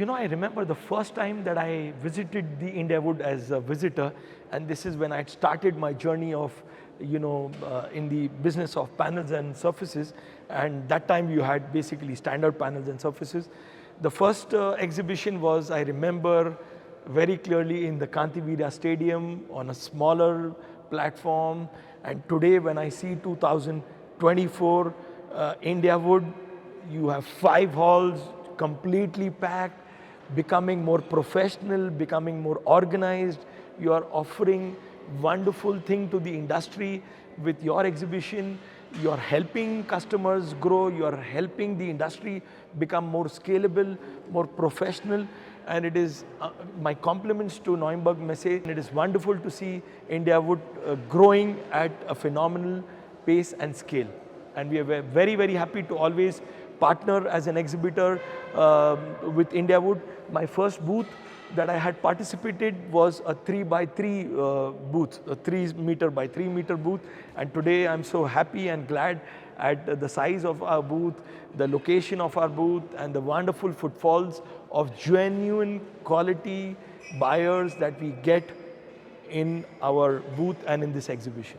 I remember the first time that I visited the INDIAWOOD as a visitor, and this is when I started my journey of, in the business of panels and surfaces. And that time you had basically standard panels and surfaces. The first exhibition was, I remember very clearly, in the Kantivira Stadium on a smaller platform. And today when I see 2024 INDIAWOOD, you have 5 halls, completely packed, becoming more professional, becoming more organized. You are offering wonderful thing to the industry with your exhibition. You are helping customers grow. You are helping the industry become more scalable, more professional. And it is my compliments to Nuremberg Messe. It is wonderful to see INDIAWOOD growing at a phenomenal pace and scale. And we are very, very happy to always partner as an exhibitor with INDIAWOOD. My first booth that I had participated was a 3x3 booth, a 3 meter by 3 meter booth. And today I'm so happy and glad at the size of our booth, the location of our booth, and the wonderful footfalls of genuine quality buyers that we get in our booth and in this exhibition.